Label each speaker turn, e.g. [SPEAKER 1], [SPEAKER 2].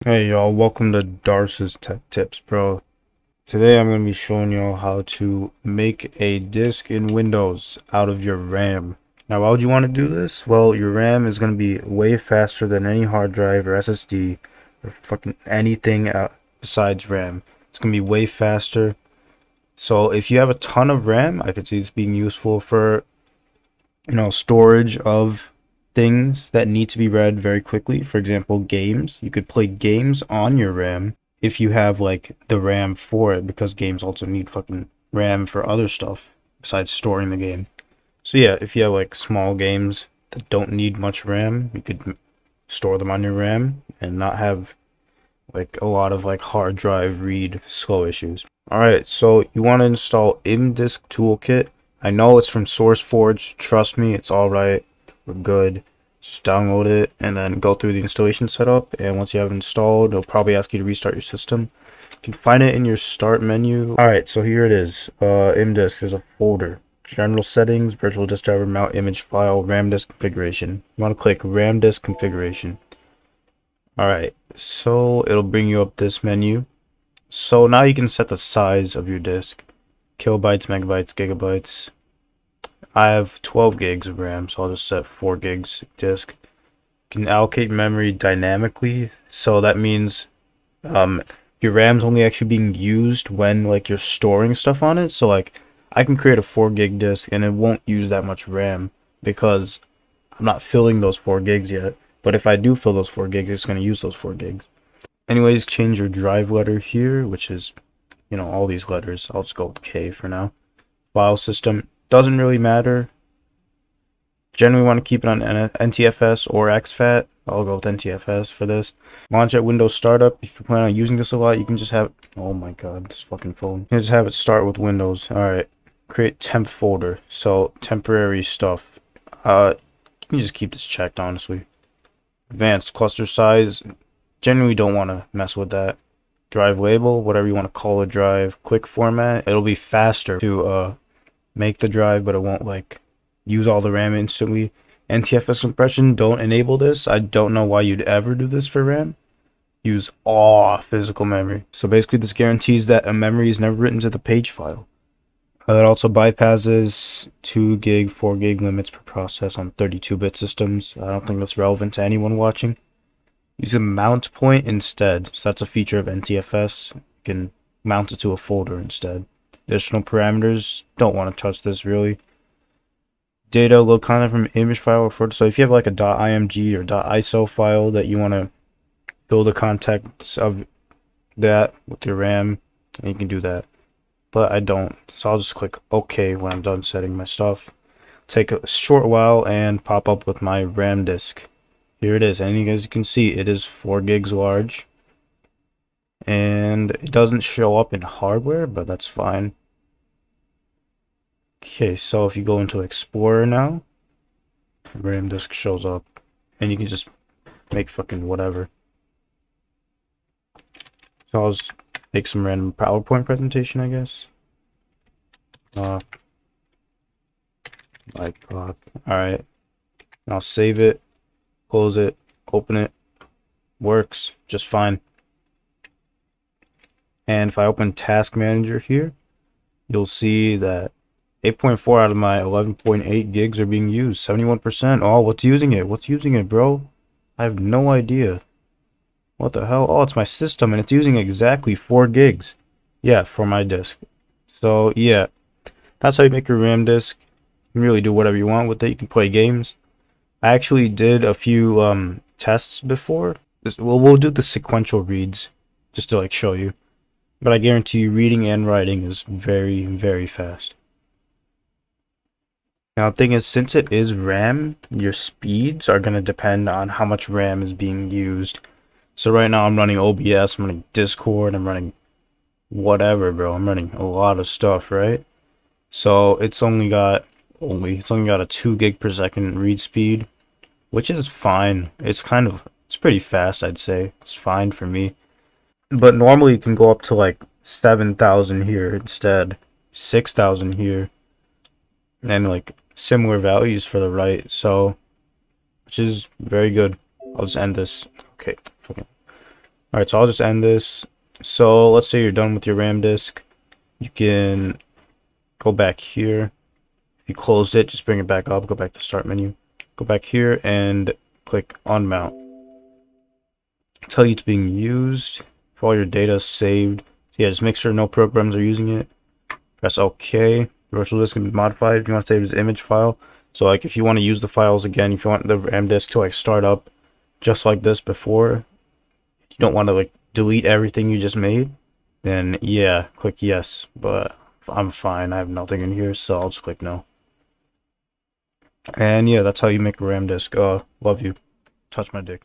[SPEAKER 1] Hey y'all, welcome to Darce's Tech Tips, bro. Today I'm going to be showing y'all how to make a disk in Windows out of your RAM. Now why would you want to do this? Well, your RAM is going to be way faster than any hard drive or SSD or fucking anything besides RAM. It's going to be way faster. So if you have a ton of RAM, I could see this being useful for, storage of things that need to be read very quickly. For example, games. You could play games on your RAM if you have like the RAM for it, because games also need fucking RAM for other stuff besides storing the game. So yeah, if you have like small games that don't need much RAM, you could store them on your RAM and not have like a lot of like hard drive read slow issues. Alright, so you want to install ImDisk Toolkit. I know it's from SourceForge. Trust me, it's alright. We're good. Just download it and then go through the installation setup. And once you have it installed, it'll probably ask you to restart your system. You can find it in your start menu. Alright, so here it is. ImDisk, there's a folder. General settings, virtual disk driver, mount image file, RAM disk configuration. You want to click RAM disk configuration. Alright, so it'll bring you up this menu. So now you can set the size of your disk. Kilobytes, megabytes, gigabytes. I have 12 gigs of RAM, so I'll just set 4 gigs disk. You can allocate memory dynamically, so that means your RAM's only actually being used when like you're storing stuff on it. So like I can create a 4 gig disk and it won't use that much RAM because I'm not filling those 4 gigs yet. But if I do fill those 4 gigs, it's going to use those 4 gigs. Anyways, change your drive letter here, which is, all these letters. I'll just go with K for now. File system doesn't really matter. Generally want to keep it on NTFS or exFAT. I'll go with NTFS for this. Launch at Windows Startup. If you plan on using this a lot, you can just have... Oh my god, this fucking phone. You can just have it start with Windows. Alright. Create temp folder. So, temporary stuff. You can just keep this checked, honestly. Advanced cluster size. Generally don't want to mess with that. Drive label, whatever you want to call a drive. Quick format. It'll be faster to make the drive, but it won't like use all the RAM instantly. NTFS compression, don't enable this. I don't know why you'd ever do this for RAM. Use all physical memory. So basically this guarantees that a memory is never written to the page file. It also bypasses 2 gig, 4 gig limits per process on 32-bit systems. I don't think that's relevant to anyone watching. Use a mount point instead. So that's a feature of NTFS. You can mount it to a folder instead. Additional parameters, don't want to touch this really. Data load content from image file or photo. So if you have like a .img or .iso file that you want to fill the context of that with your RAM, and you can do that. But I don't, so I'll just click OK when I'm done setting my stuff. Take a short while and pop up with my RAM disk. Here it is, and you guys can see it is 4 gigs large. And it doesn't show up in hardware, but that's fine. Okay, so if you go into Explorer now, RAM disk shows up, and you can just make fucking whatever. So I'll just make some random PowerPoint presentation, I guess. Alright. I'll save it, close it, open it. Works just fine. And if I open Task Manager here, you'll see that 8.4 out of my 11.8 gigs are being used. 71%. Oh, what's using it? What's using it, bro? I have no idea. What the hell? Oh, it's my system, and it's using exactly 4 gigs. Yeah, for my disk. So, yeah. That's how you make your RAM disk. You can really do whatever you want with it. You can play games. I actually did a few tests before. We'll do the sequential reads, just to like show you. But I guarantee you reading and writing is very, very fast. Now the thing is, since it is RAM, your speeds are going to depend on how much RAM is being used. So right now I'm running OBS, I'm running Discord, I'm running whatever, bro. I'm running a lot of stuff, right? So it's only got a 2 gig per second read speed, which is fine. It's pretty fast, I'd say. It's fine for me. But normally you can go up to like 7,000 here instead, 6,000 here, and like similar values for the write, so which is very good. I'll just end this. Okay. Alright, so I'll just end this. So let's say you're done with your RAM disk. You can go back here. If you closed it, just bring it back up, go back to start menu. Go back here and click on mount. Tell you it's being used. If all your data is saved. So yeah, just make sure no programs are using it. Press OK. Virtual disk can be modified if you want to save it as image file. So like if you want to use the files again, if you want the RAM disk to like start up just like this before, you don't want to like delete everything you just made, then yeah, click yes. But I'm fine. I have nothing in here, so I'll just click no. And yeah, that's how you make a RAM disk. Love you. Touch my dick.